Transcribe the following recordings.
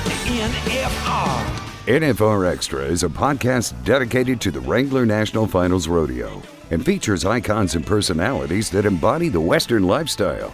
to NFR. NFR Extra is a podcast dedicated to the Wrangler National Finals Rodeo and features icons and personalities that embody the Western lifestyle.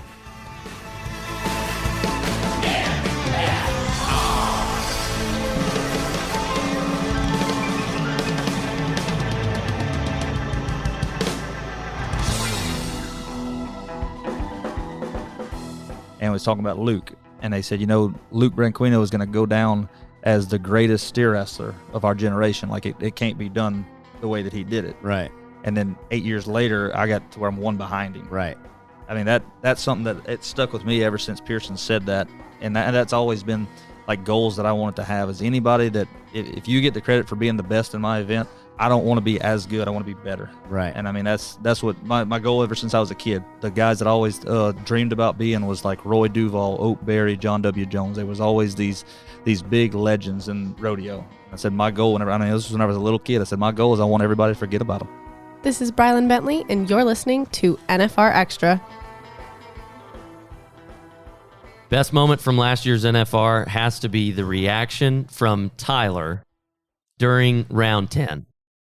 And was talking about Luke, and they said, Luke Branquinho is going to go down as the greatest steer wrestler of our generation. Like, it can't be done the way that he did it. Right. And then 8 years later, I got to where I'm one behind him. Right. I mean, that's something that it stuck with me ever since Pearson said that. And that's always been, like, goals that I wanted to have, is anybody that, if you get the credit for being the best in my event, I don't want to be as good. I want to be better. Right. And I mean, that's what my goal ever since I was a kid. The guys that I always dreamed about being was like Roy Duval, Oak Berry, John W. Jones. There was always these big legends in rodeo. I said my goal this was when I was a little kid. I said my goal is I want everybody to forget about them. This is Brylan Bentley, and you're listening to NFR Extra. Best moment from last year's NFR has to be the reaction from Tyler during round 10.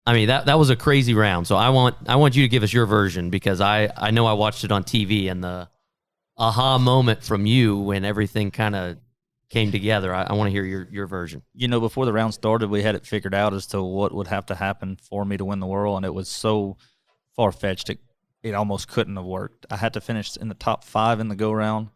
I mean, that was a crazy round. So I want you to give us your version, because I know I watched it on TV, and the aha moment from you when everything kind of came together. I want to hear your version. Before the round started, we had it figured out as to what would have to happen for me to win the world, and it was so far-fetched it almost couldn't have worked. I had to finish in the top 5 in the go-round.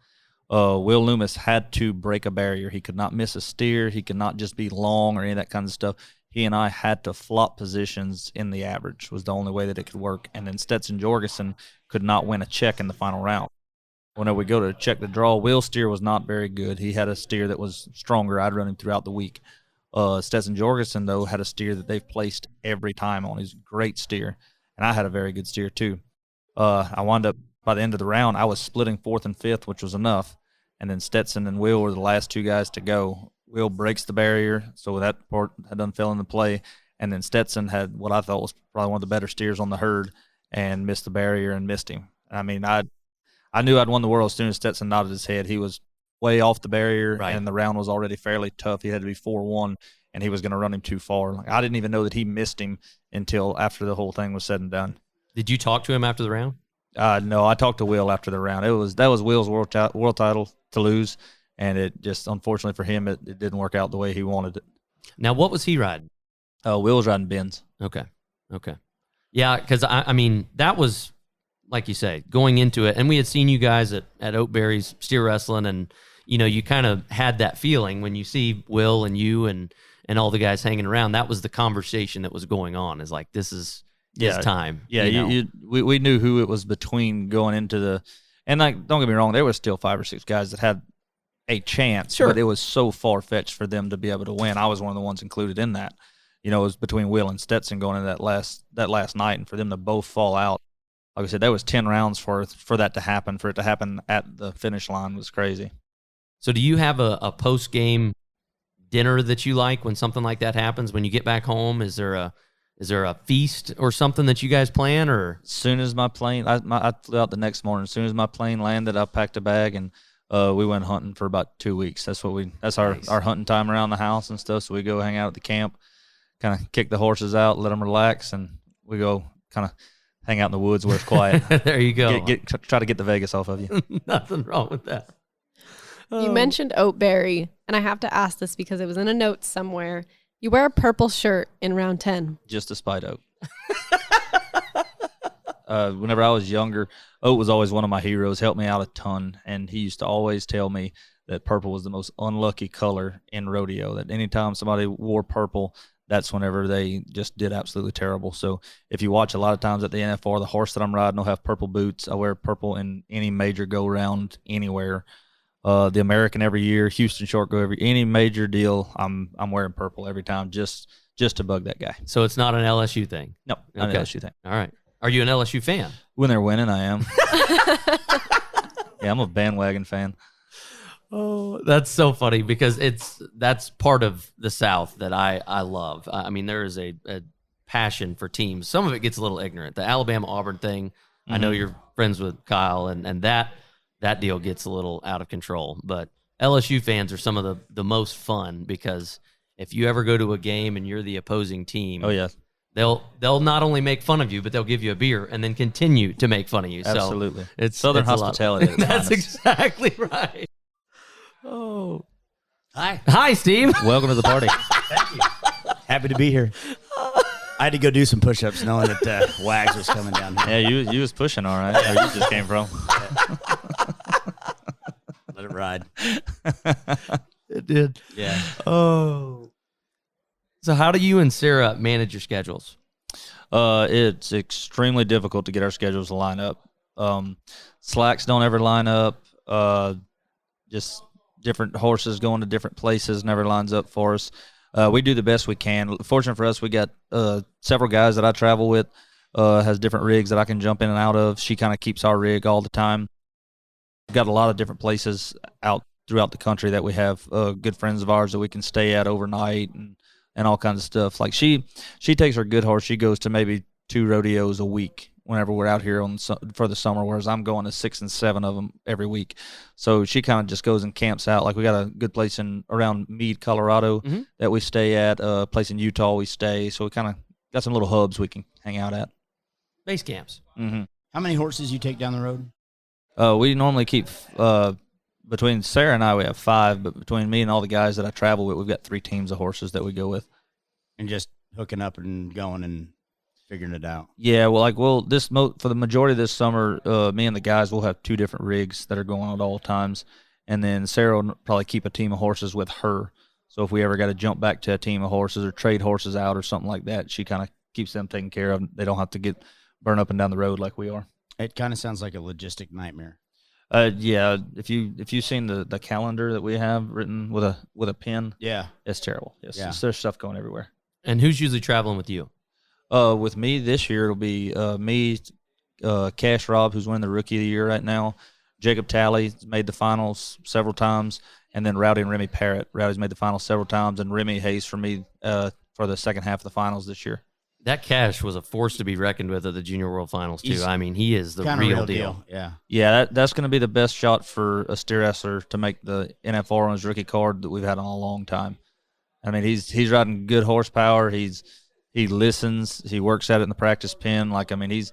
Will Loomis had to break a barrier. He could not miss a steer. He could not just be long or any of that kind of stuff. He and I had to flop positions in the average, was the only way that it could work. And then Stetson Jorgensen could not win a check in the final round. Whenever we go to check the draw, Will's steer was not very good. He had a steer that was stronger. I'd run him throughout the week. Stetson Jorgensen, though, had a steer that they've placed every time on. He's a great steer. And I had a very good steer, too. I wound up, by the end of the round, I was splitting 4th and 5th, which was enough. And then Stetson and Will were the last 2 guys to go. Will breaks the barrier, so that part had done fell into play. And then Stetson had what I thought was probably one of the better steers on the herd and missed the barrier and missed him. I mean, I knew I'd won the world as soon as Stetson nodded his head. He was way off the barrier, right, and the round was already fairly tough. He had to be 4-1, and he was going to run him too far. Like, I didn't even know that he missed him until after the whole thing was said and done. Did you talk to him after the round? No, I talked to Will after the round. That was Will's world title to lose. And it just, unfortunately for him, it didn't work out the way he wanted it. Now, what was he riding? Will was riding Benz. Okay. Yeah, because, I mean, that was, like you say, going into it. And we had seen you guys at Oakberry's steer wrestling, and, you kind of had that feeling when you see Will and you and all the guys hanging around. That was the conversation that was going on, is like, this is his time. Yeah, we knew who it was between going into the – and, like, don't get me wrong, there were still 5 or 6 guys that had – a chance, sure, but it was so far-fetched for them to be able to win. I was one of the ones included in that. It was between Will and Stetson going into that last night, and for them to both fall out. Like I said, there was 10 rounds for that to happen. For it to happen at the finish line was crazy. So do you have a post-game dinner that you like when something like that happens? When you get back home, is there a feast or something that you guys plan? Or as soon as my plane, I flew out the next morning. As soon as my plane landed, I packed a bag and we went hunting for about 2 weeks. That's our hunting time around the house and stuff. So we go hang out at the camp, kind of kick the horses out, let them relax, and we go kind of hang out in the woods where it's quiet. There you go. Try to get the Vegas off of you. Nothing wrong with that. You mentioned Oatberry, and I have to ask this because it was in a note somewhere. You wear a purple shirt in round 10. Just to spite Oat. Whenever I was younger, Oat was always one of my heroes, helped me out a ton, and he used to always tell me that purple was the most unlucky color in rodeo, that anytime somebody wore purple, that's whenever they just did absolutely terrible. So if you watch a lot of times at the NFR, the horse that I'm riding will have purple boots. I wear purple in any major go-round anywhere. The American every year, Houston Short Go any major deal, I'm wearing purple every time just to bug that guy. So it's not an LSU thing? No, not an LSU thing. All right. Are you an LSU fan? When they're winning, I am. Yeah, I'm a bandwagon fan. Oh, that's so funny because that's part of the South that I love. I mean, there is a passion for teams. Some of it gets a little ignorant. The Alabama-Auburn thing, I know you're friends with Kyle, and that deal gets a little out of control. But LSU fans are some of the most fun because if you ever go to a game and you're the opposing team, Oh yeah, they'll not only make fun of you, but they'll give you a beer and then continue to make fun of you. absolutely. So it's Southern it's a lot. hospitality. at its That's finest. exactly right. Oh, Hi. Steve. Welcome to the party. Happy to be here. I had to go do some push-ups knowing that Wags was coming down here. Yeah, you was pushing all right. Where you just came from. Let it ride. It did. Yeah. Oh. So how do you and Sarah manage your schedules? It's extremely difficult to get our schedules to line up. Slacks don't ever line up. Just different horses going to different places never lines up for us. We do the best we can. Fortunate for us, we got several guys that I travel with, has different rigs that I can jump in and out of. She kind of keeps our rig all the time. We've got a lot of different places out throughout the country that we have good friends of ours that we can stay at overnight and all kinds of stuff. Like she takes her good horse. She goes to maybe 2 rodeos a week whenever we're out here for the summer, whereas I'm going to 6 and 7 of them every week. So she kind of just goes and camps out. Like we got a good place around Meade, Colorado that we stay at, a place in Utah we stay. So we kind of got some little hubs we can hang out at. Base camps. Mm-hmm. How many horses you take down the road? We normally keep between Sarah and I, we have 5, but between me and all the guys that I travel with, we've got 3 teams of horses that we go with. And just hooking up and going and figuring it out. Yeah, well, for the majority of this summer, me and the guys will have 2 different rigs that are going at all times, and then Sarah will probably keep a team of horses with her. So if we ever got to jump back to a team of horses or trade horses out or something like that, she kind of keeps them taken care of. They don't have to get burned up and down the road like we are. It kind of sounds like a logistic nightmare. Yeah, if you've seen the calendar that we have written with a pen, Yeah. it's terrible. Yes, Yeah. there's stuff going everywhere. And who's usually traveling with you? With me this year, it'll be me, Cash Rob, who's winning the Rookie of the Year right now. Jacob Talley made the finals several times, and then Rowdy and Remy Parrott. Rowdy's made the finals several times, and Remy Hayes for me for the second half of the finals this year. That Cash was a force to be reckoned with at the Junior World Finals, too. He's I mean, he is the Kinda real deal. Yeah. Yeah, that's going to be the best shot for a steer wrestler to make the NFR on his rookie card that we've had in a long time. I mean, he's riding good horsepower. He listens. He works at it in the practice pen. Like, I mean, he's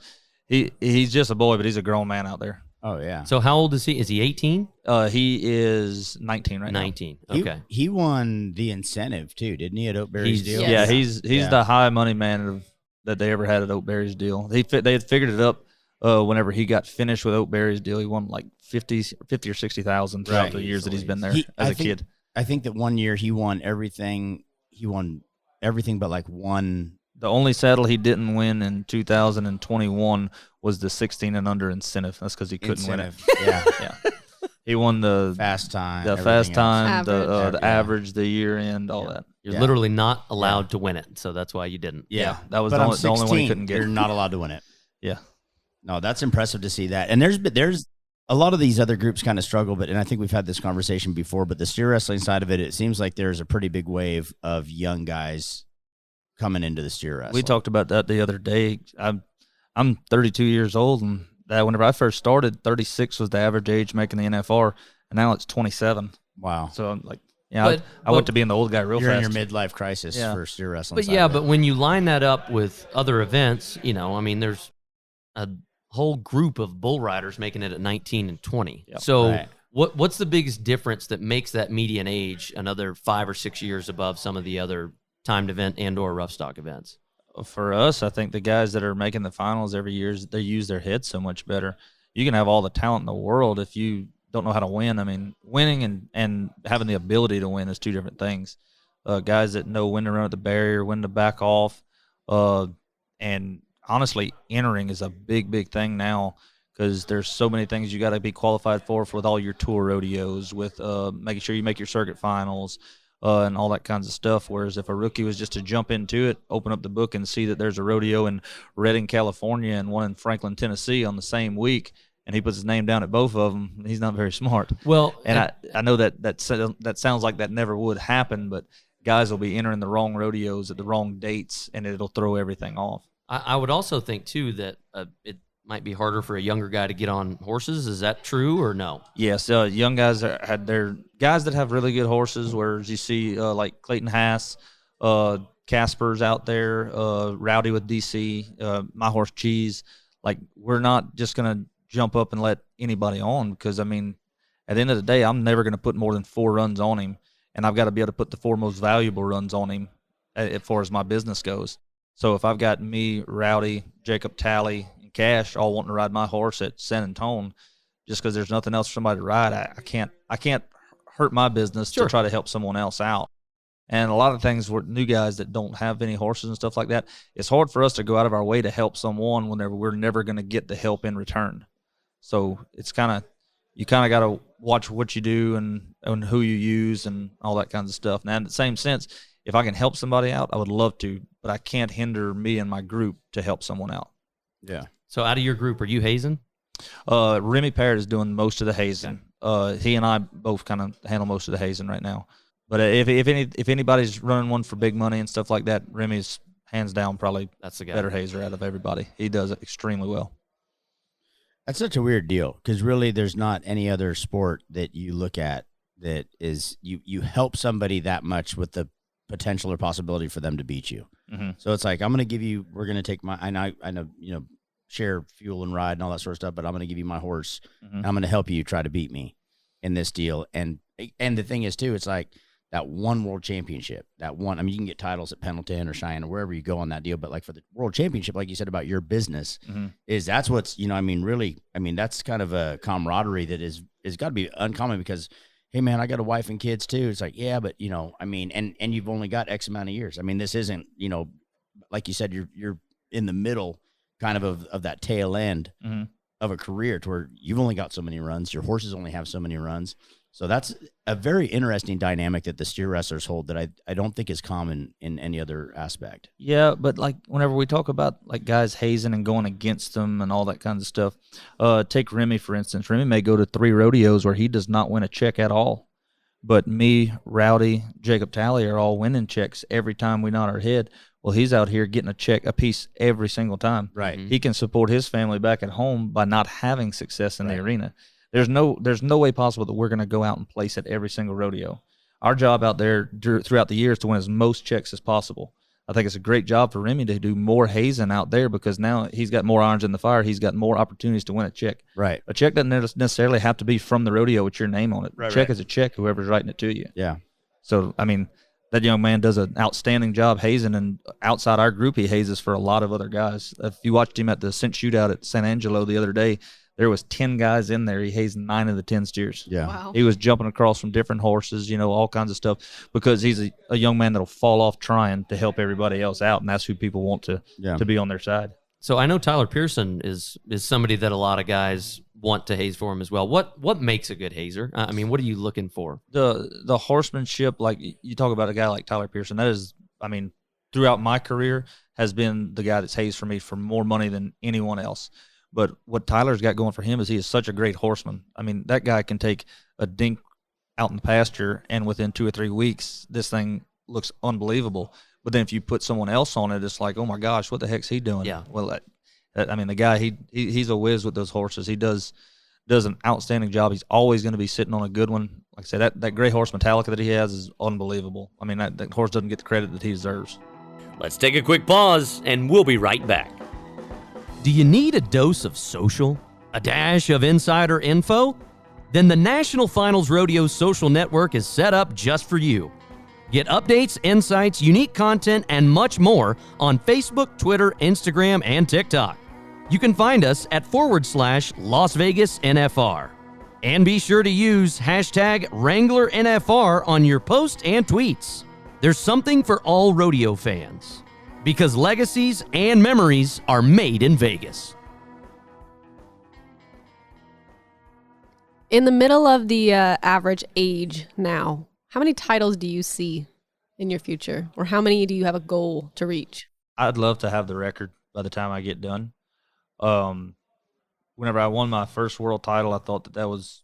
just a boy, but he's a grown man out there. Oh, yeah. So how old is he? Is he 18? He is 19 right 19. He- Okay. He won the incentive, too, didn't he, at Oakberry's He's- deal? now. Yes. Yeah, he's Yeah. the high money man that they ever had at Oakberry's deal. They had figured it up whenever he got finished with Oakberry's deal. He won like 50 or 60,000 throughout Right. the years that he's been there He- as I a think- kid. I think that one year he won everything. He won everything but like one. The only saddle he didn't win in 2021 was the 16 and under incentive. That's because he couldn't win it. Yeah. Yeah, he won the Fast time. the everything fast else. time, the Average. the average, the year end, all that. You're Yeah. literally not allowed to win it, so that's why you didn't. Yeah. That was But the I'm only one he 16. couldn't get. You're not allowed to win it. Yeah. No, that's impressive to see that. And there's a lot of these other groups kind of struggle, and I think we've had this conversation before, but the steer wrestling side of it, it seems like there's a pretty big wave of young guys coming into the steer wrestling. We talked about that the other day. I'm 32 years old, and that whenever I first started, 36 was the average age making the NFR, and now it's 27. Wow. So I'm like, yeah, But- I went to being the old guy real You're fast. in your midlife crisis Yeah. for steer wrestling. But side yeah, of it. but when you line that up with other events, I mean, there's a whole group of bull riders making it at 19 and 20. Yep. So Right. what's the biggest difference that makes that median age another 5 or 6 years above some of the other timed event and or rough stock events? For us, I think the guys that are making the finals every year, they use their heads so much better. You can have all the talent in the world if you don't know how to win. I mean, winning and having the ability to win is 2 different things. Guys that know when to run at the barrier, when to back off, and honestly, entering is a big thing now because there's so many things you got to be qualified for with all your tour rodeos, with making sure you make your circuit finals, and all that kinds of stuff. Whereas if a rookie was just to jump into it, open up the book and see that there's a rodeo in Redding, California and one in Franklin, Tennessee on the same week, and he puts his name down at both of them, he's not very smart. Well, And I know that sounds like that never would happen, but guys will be entering the wrong rodeos at the wrong dates, and it'll throw everything off. I would also think too that might be harder for a younger guy to get on horses. Is that true or no? Yes, young guys had their guys that have really good horses. Whereas you see like Clayton Haas, Casper's out there, Rowdy with DC, my horse Cheese. Like we're not just gonna jump up and let anybody on because I mean, at the end of the day, I'm never gonna put more than 4 runs on him, and I've got to be able to put the 4 most valuable runs on him as far as my business goes. So if I've got me, Rowdy, Jacob Talley, and Cash all wanting to ride my horse at San Antone, just because there's nothing else for somebody to ride, I can't hurt my business to try to help someone else out. And a lot of things with new guys that don't have any horses and stuff like that, it's hard for us to go out of our way to help someone whenever we're never going to get the help in return. So it's you kind of got to watch what you do and who you use and all that kinds of stuff. Now, in the same sense, if I can help somebody out, I would love to, but I can't hinder me and my group to help someone out. Yeah. So out of your group, are you hazing? Remy Parrott is doing most of the hazing. He and I both kind of handle most of the hazing right now. But if anybody's running one for big money and stuff like that, Remy's hands down probably That's the guy. better hazer out of everybody. He does it extremely well. That's such a weird deal because really there's not any other sport that you look at that is you help somebody that much with the potential or possibility for them to beat you. Mm-hmm. So it's like, we're going to take I know, share fuel and ride and all that sort of stuff, but I'm going to give you my horse. Mm-hmm. And I'm going to help you try to beat me in this deal. And the thing is too, it's like that one world championship, you can get titles at Pendleton or Cheyenne or wherever you go on that deal. But like for the world championship, like you said about your business that's what's, that's kind of a camaraderie that is got to be uncommon because, hey man, I got a wife and kids too. It's like, yeah, but and you've only got X amount of years. I mean, this isn't, like you said, you're in the middle kind of that tail end of a career to where you've only got so many runs. Your horses only have so many runs. So that's a very interesting dynamic that the steer wrestlers hold that I don't think is common in any other aspect. Yeah, but like whenever we talk about like guys hazing and going against them and all that kinds of stuff, take Remy for instance. Remy may go to 3 rodeos where he does not win a check at all. But me, Rowdy, Jacob Talley are all winning checks every time we nod our head. Well, he's out here getting a piece every single time. Right. He can support his family back at home by not having success in the arena. There's no way possible that we're going to go out and place at every single rodeo. Our job out there throughout the year is to win as most checks as possible. I think it's a great job for Remy to do more hazing out there because now he's got more irons in the fire. He's got more opportunities to win a check. Right. A check doesn't necessarily have to be from the rodeo with your name on it. Right, a check right. is a check, whoever's writing it to you. Yeah. So, I mean, that young man does an outstanding job hazing, and outside our group, he hazes for a lot of other guys. If you watched him at the Cent Shootout at San Angelo the other day, there was 10 guys in there. He hazed 9 of the 10 steers. Yeah. Wow. He was jumping across from different horses, all kinds of stuff, because he's a young man that'll fall off trying to help everybody else out, and that's who people want to be on their side. So I know Tyler Pearson is somebody that a lot of guys want to haze for him as well. What makes a good hazer? I mean, what are you looking for? The horsemanship, like you talk about a guy like Tyler Pearson, that is, I mean, throughout my career has been the guy that's hazed for me for more money than anyone else. But what Tyler's got going for him is he is such a great horseman. I mean, that guy can take a dink out in the pasture, and within 2 or 3 weeks, this thing looks unbelievable. But then if you put someone else on it, it's like, oh my gosh, what the heck's he doing? Yeah. Well, I mean, the guy he's a whiz with those horses. He does an outstanding job. He's always going to be sitting on a good one. Like I said, that gray horse Metallica that he has is unbelievable. I mean, that horse doesn't get the credit that he deserves. Let's take a quick pause, and we'll be right back. Do you need a dose of social? A dash of insider info? Then the National Finals Rodeo social network is set up just for you. Get updates, insights, unique content, and much more on Facebook, Twitter, Instagram, and TikTok. You can find us at /Las Vegas NFR. And be sure to use hashtag Wrangler NFR on your posts and tweets. There's something for all rodeo fans, because legacies and memories are made in Vegas. In the middle of the average age now, how many titles do you see in your future? Or how many do you have a goal to reach? I'd love to have the record by the time I get done. Whenever I won my first world title, I thought that was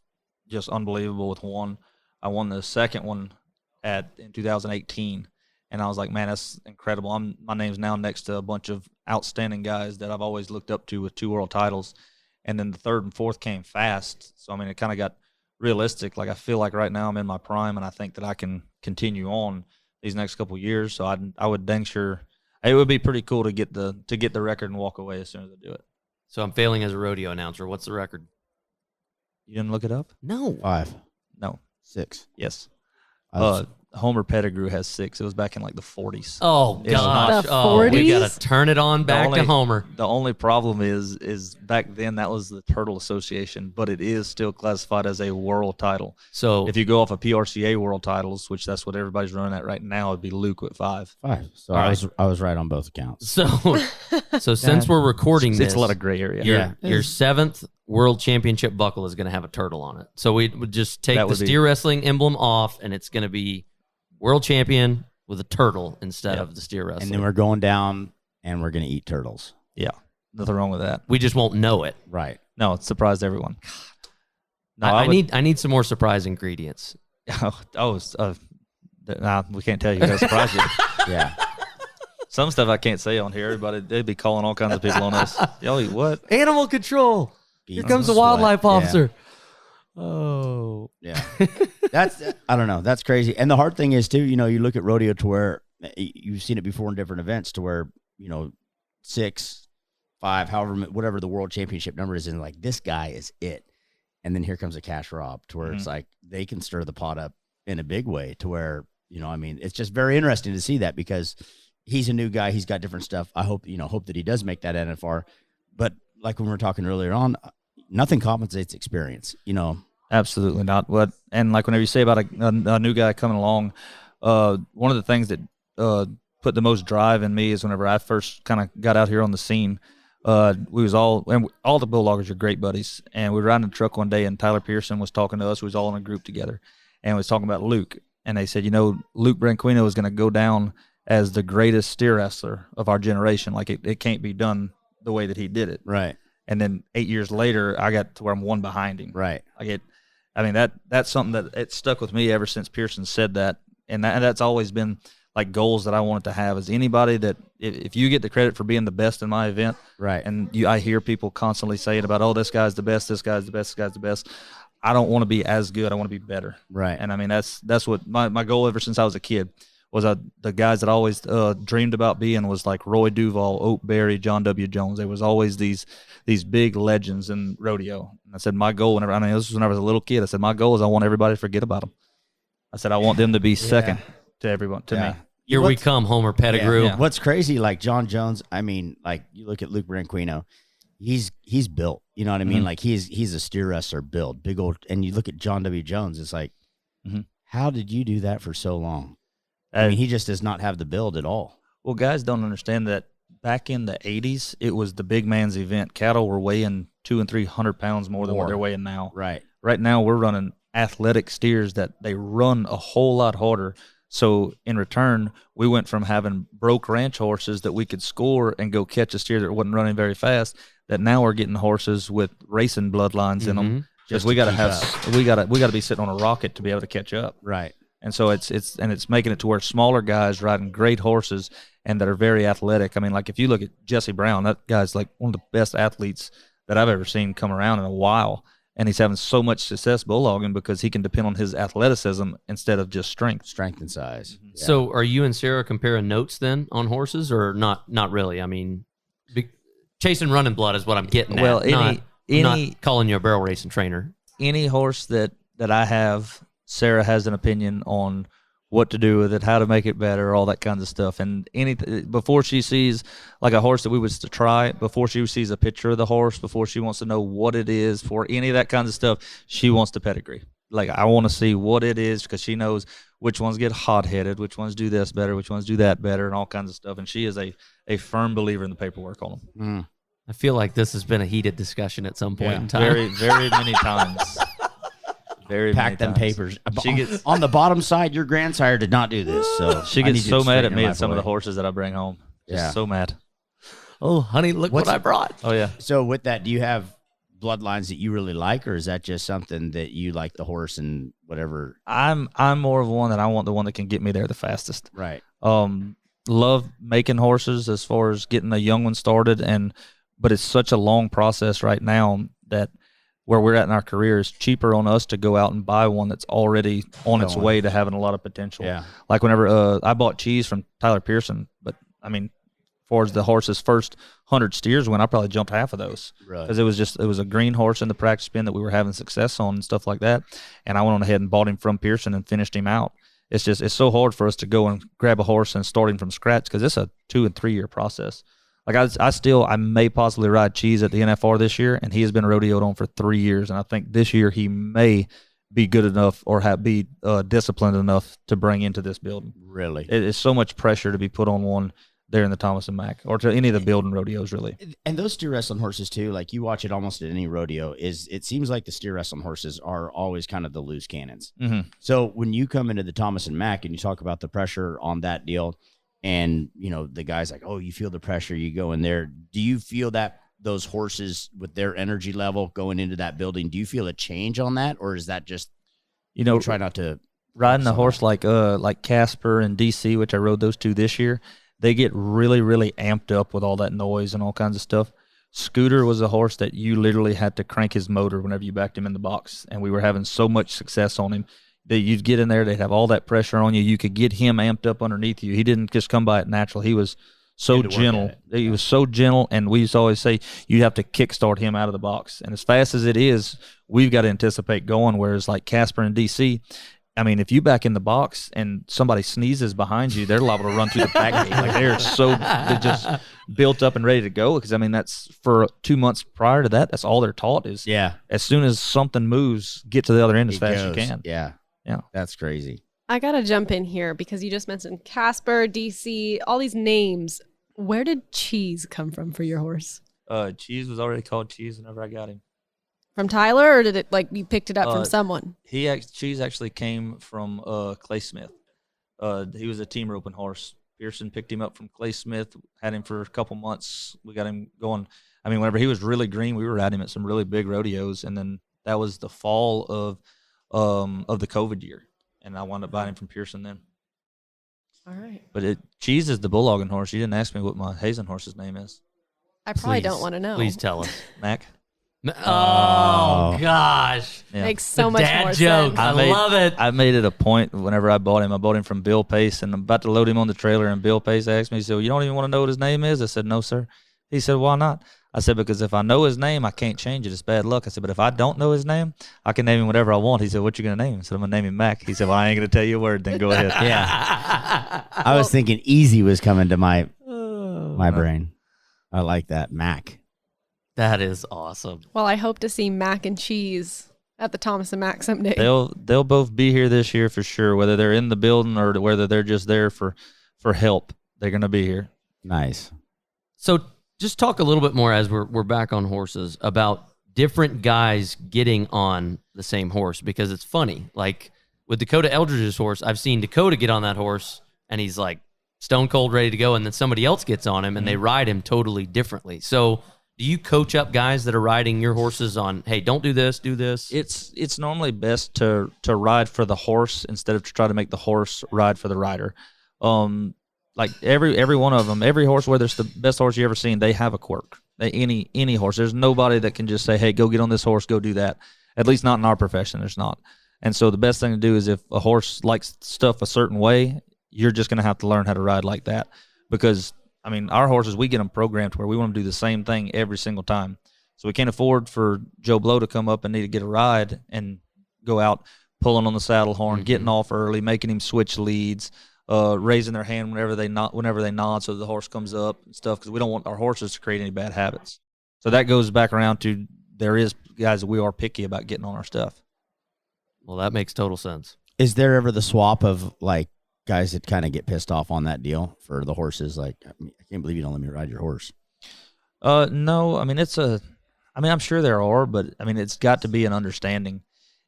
just unbelievable with one. I won the second one in 2018, And I was like, man, that's incredible. My name's now next to a bunch of outstanding guys that I've always looked up to with 2 world titles. And then the 3rd and 4th came fast. So, I mean, it kind of got realistic. Like, I feel like right now I'm in my prime, and I think that I can continue on these next couple of years. So I would dang sure it would be pretty cool to get the record and walk away as soon as I do it. So I'm failing as a rodeo announcer. What's the record? You didn't look it up? No. 5, No. 6. Yes. I Homer Pettigrew has 6. It was back in like the 40s. Oh, It's gosh. The Oh, we 40s? got to turn it on back to Homer. The only problem is back then that was the Turtle Association, but it is still classified as a world title. So If you go off of PRCA world titles, which that's what everybody's running at right now, it'd be Luke with 5. 5. So All I right. was right on both accounts. so since we're recording It's this, a lot of gray area. your 7th world championship buckle is going to have a turtle on it. So we would just take That the would be- steer wrestling emblem off, and it's going to be world champion with a turtle instead of the steer wrestling. And then we're going down and we're going to eat turtles. Yeah. Nothing wrong with that. we just won't know it. Right. No, it surprised everyone. No, I would- need some more surprise ingredients. We can't tell you. That's surprise you. Yeah. Some stuff I can't say on here, but they'd be calling all kinds of people on us. Y'all eat what? Animal control. Here Beans comes the and sweat. wildlife Yeah. officer. Oh. Yeah. That's, I don't know. That's crazy. And the hard thing is, too, you look at rodeo to where you've seen it before in different events to where, 6, 5, whatever the world championship number is, and like, this guy is it. And then here comes a cash rob to where it's like they can stir the pot up in a big way to where, it's just very interesting to see that because he's a new guy. He's got different stuff. I hope that he does make that NFR. But like when we were talking earlier on, nothing compensates experience, Absolutely not. And like whenever you say about a new guy coming along, one of the things that put the most drive in me is whenever I first kind of got out here on the scene. We was all the bull loggers are great buddies, and we were riding in the truck one day, and Tyler Pearson was talking to us. We was all in a group together, and we was talking about Luke, and they said, Luke Branquino is going to go down as the greatest steer wrestler of our generation. Like it can't be done the way that he did it. Right. And then 8 years later, I got to where I'm one behind him. Right. That's something that it stuck with me ever since Pearson said that, and that's always been like goals that I wanted to have. Is anybody that if you get the credit for being the best in my event, Right. And I hear people constantly saying about, oh, this guy's the best, this guy's the best, this guy's the best. I don't want to be as good. I want to be better. Right. And I mean that's what my goal ever since I was a kid was. The guys that I always dreamed about being was like Roy Duval, Oak Berry, John W. Jones. There was always these big legends in rodeo. And I said my goal this was when I was a little kid. I said my goal is I want everybody to forget about them. I said I want them to be second to everyone, to me. Here we come, Homer Pettigrew. Yeah. What's crazy, like John Jones, like you look at Luke Branquino, he's built. You know what I mean? Like he's a steer wrestler built, big old. And you look at John W. Jones, it's like, how did you do that for so long? I mean, he just does not have the build at all. Well, guys don't understand that back in the 80s, it was the big man's event. Cattle were weighing 200 and 300 pounds more than what they're weighing now. Right. Right now, we're running athletic steers that they run a whole lot harder. So in return, we went from having broke ranch horses that we could score and go catch a steer that wasn't running very fast, that now we're getting horses with racing bloodlines in them. Because we got to be sitting on a rocket to be able to catch up. Right. And so it's making it to where smaller guys riding great horses and that are very athletic. I mean, like if you look at Jesse Brown, that guy's like one of the best athletes that I've ever seen come around in a while. And he's having so much success bulldogging because he can depend on his athleticism instead of just strength. Strength and size. Yeah. So are you and Sarah comparing notes then on horses or not? Not really. I mean, chasing running blood is what I'm getting Well, at. Not calling you a barrel racing trainer. Any horse that I have, Sarah has an opinion on what to do with it, how to make it better, all that kinds of stuff. And before she sees like a horse that we was to try, before she sees a picture of the horse, before she wants to know what it is, for any of that kinds of stuff, she wants the pedigree. Like I want to see what it is because she knows which ones get hot-headed, which ones do this better, which ones do that better, and all kinds of stuff. And she is a firm believer in the paperwork on them. I feel like this has been a heated discussion at some point in time. Very, very many times. Pack them papers. She gets on the bottom side, your grandsire did not do this. So she I need gets you so to mad at straighten me your at life some of the away. horses that I bring home. Just Yeah. so mad. Oh, honey, look what I brought. Oh yeah. So with that, do you have bloodlines that you really like, or is that just something that you like the horse and whatever? I'm more of one that I want the one that can get me there the fastest. Right. Love making horses as far as getting a young one started, but it's such a long process right now that where we're at in our career is cheaper on us to go out and buy one that's already on its way to having a lot of potential. Yeah. Like whenever I bought Cheese from Tyler Pearson, but I mean, as far as the horse's first 100 steers went, I probably jumped half of those. Really? Because it was a green horse in the practice pen that we were having success on and stuff like that. And I went on ahead and bought him from Pearson and finished him out. It's so hard for us to go and grab a horse and start him from scratch because it's a 2 and 3 year process. Like I may possibly ride Cheese at the NFR this year, and he has been rodeoed on for 3 years, and I think this year he may be good enough or be disciplined enough to bring into this building. Really, it's so much pressure to be put on one there in the Thomas and Mack or to any of the building rodeos really. And those steer wrestling horses too, like you watch it almost at any rodeo. It seems like the steer wrestling horses are always kind of the loose cannons. Mm-hmm. So when you come into the Thomas and Mack and you talk about the pressure on that deal. And, the guy's like, oh, you feel the pressure, you go in there. Do you feel that those horses with their energy level going into that building, do you feel a change on that? Or is that just, try not to riding a horse like Casper and DC, which I rode those two this year, they get really, really amped up with all that noise and all kinds of stuff. Scooter was a horse that you literally had to crank his motor whenever you backed him in the box. And we were having so much success on him. That you'd get in there, they'd have all that pressure on you. You could get him amped up underneath you. He didn't just come by it natural. He was so gentle. He was so gentle, and we used to always say you'd have to kickstart him out of the box. And as fast as it is, we've got to anticipate going, whereas like Casper and DC, I mean, if you back in the box and somebody sneezes behind you, they're liable to run through the back gate. Like they're just built up and ready to go. Because I mean, that's for 2 months prior to that. That's all they're taught is as soon as something moves, get to the other end as fast as you can. Yeah. Yeah. That's crazy. I got to jump in here because you just mentioned Casper, DC, all these names. Where did Cheese come from for your horse? Cheese was already called Cheese whenever I got him. From Tyler, or did it like you picked it up from someone? Cheese actually came from Clay Smith. He was a team roping horse. Pearson picked him up from Clay Smith, had him for a couple months. We got him going. I mean, whenever he was really green, we were riding him at some really big rodeos, and then that was the fall of the COVID year, and I wound up buying him from Pearson then. All right. But Cheese is the bulldogging horse. You didn't ask me what my hazing horse's name is. I probably don't want to know. Please tell us. Mac. Oh, gosh. Yeah. Makes so The much dad more joke. sense. I love it. I made it a point whenever I bought him from Bill Pace, and I'm about to load him on the trailer, and Bill Pace asked me, he said, well, you don't even want to know what his name is? I said, no, sir. He said, why not? I said, because if I know his name, I can't change it. It's bad luck. I said, but if I don't know his name, I can name him whatever I want. He said, what you going to name him? I said, I'm going to name him Mac. He said, well, I ain't going to tell you a word. Then go ahead. Yeah. I was thinking Easy was coming to my brain. I like that. Mac. That is awesome. Well, I hope to see Mac and Cheese at the Thomas and Mack someday. They'll both be here this year for sure, whether they're in the building or whether they're just there for help. They're going to be here. Nice. So just talk a little bit more as we're back on horses about different guys getting on the same horse, because it's funny. Like with Dakota Eldridge's horse, I've seen Dakota get on that horse and he's like stone cold ready to go, and then somebody else gets on him and they ride him totally differently. So do you coach up guys that are riding your horses on, hey, don't do this, do this? It's normally best to ride for the horse instead of to try to make the horse ride for the rider. Like every one of them, every horse, whether it's the best horse you ever seen, they have a quirk. Any horse. There's nobody that can just say, hey, go get on this horse, go do that. At least not in our profession, there's not. And so the best thing to do is if a horse likes stuff a certain way, you're just going to have to learn how to ride like that. Because, I mean, our horses, we get them programmed where we want to do the same thing every single time. So we can't afford for Joe Blow to come up and need to get a ride and go out pulling on the saddle horn, getting off early, making him switch leads, raising their hand whenever they nod so the horse comes up and stuff, because we don't want our horses to create any bad habits. So that goes back around to there is guys that we are picky about getting on our stuff. Well, that makes total sense. Is there ever the swap of like guys that kind of get pissed off on that deal for the horses? Like, I can't believe you don't let me ride your horse. No, I mean, I'm sure there are, but I mean, it's got to be an understanding.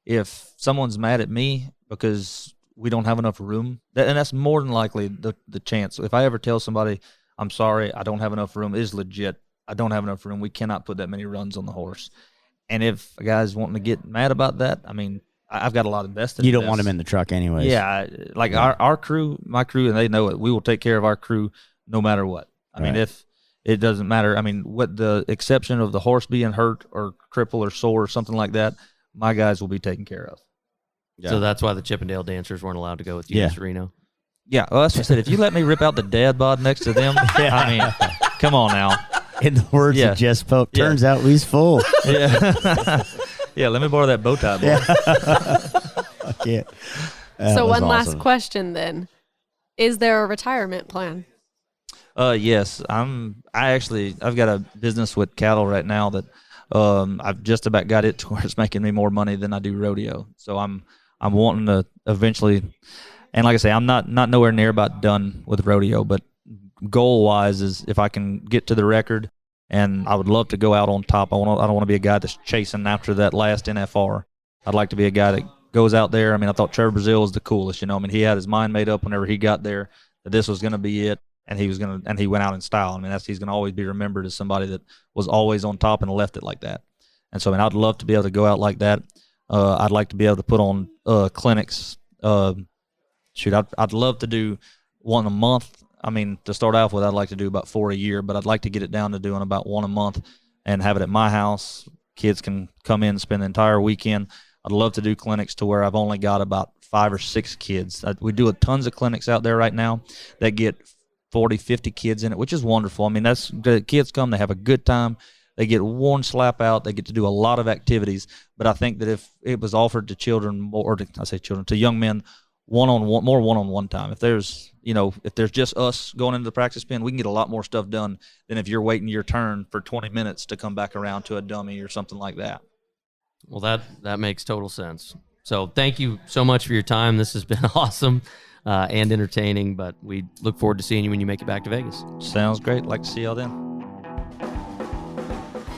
If someone's mad at me because we don't have enough room, and that's more than likely the chance. If I ever tell somebody, I'm sorry, I don't have enough room, it is legit. I don't have enough room. We cannot put that many runs on the horse. And if a guy's wanting to get mad about that, I mean, I've got a lot invested. You don't want him in the truck anyways. Yeah, like our crew, my crew, and they know it. We will take care of our crew no matter what. I mean, if it doesn't matter. I mean, what the exception of the horse being hurt or crippled or sore or something like that, my guys will be taken care of. Yeah. So that's why the Chippendale dancers weren't allowed to go with you, Mr. Reno. Yeah, well, that's what I said. If you let me rip out the dad bod next to them, I mean, come on now. In the words of Jess Pope, turns out we's full. Yeah. Yeah, let me borrow that bow tie. Boy. I can't. So one last question then. Is there a retirement plan? Yes. I've got a business with cattle right now that I've just about got it to where it's making me more money than I do rodeo. So I'm wanting to eventually, and like I say, I'm not nowhere near about done with rodeo, but goal wise is if I can get to the record, and I would love to go out on top. I don't want to be a guy that's chasing after that last NFR. I'd like to be a guy that goes out there. I mean, I thought Trevor Brazil was the coolest. I mean, he had his mind made up whenever he got there that this was going to be it, and he went out in style. I mean, he's going to always be remembered as somebody that was always on top and left it like that. And so, I mean, I'd love to be able to go out like that. I'd like to be able to put on clinics. I'd love to do one a month. I mean, to start off with, I'd like to do about 4 a year, but I'd like to get it down to doing about one a month and have it at my house. Kids can come in and spend the entire weekend. I'd love to do clinics to where I've only got about 5 or 6 kids. We do tons of clinics out there right now that get 40, 50 kids in it, which is wonderful. I mean, the kids come, they have a good time. They get one slap out. They get to do a lot of activities. But I think that if it was offered to children, to young men, one-on-one time. If there's just us going into the practice pen, we can get a lot more stuff done than if you're waiting your turn for 20 minutes to come back around to a dummy or something like that. Well, that makes total sense. So thank you so much for your time. This has been awesome and entertaining, but we look forward to seeing you when you make it back to Vegas. Sounds great. Like to see y'all then.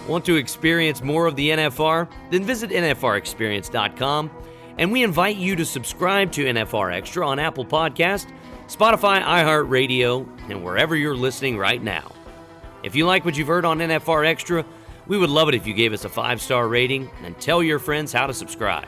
Want to experience more of the NFR? Then visit NFRexperience.com. And we invite you to subscribe to NFR Extra on Apple Podcast, Spotify, iHeartRadio, and wherever you're listening right now. If you like what you've heard on NFR Extra, we would love it if you gave us a 5-star rating and tell your friends how to subscribe.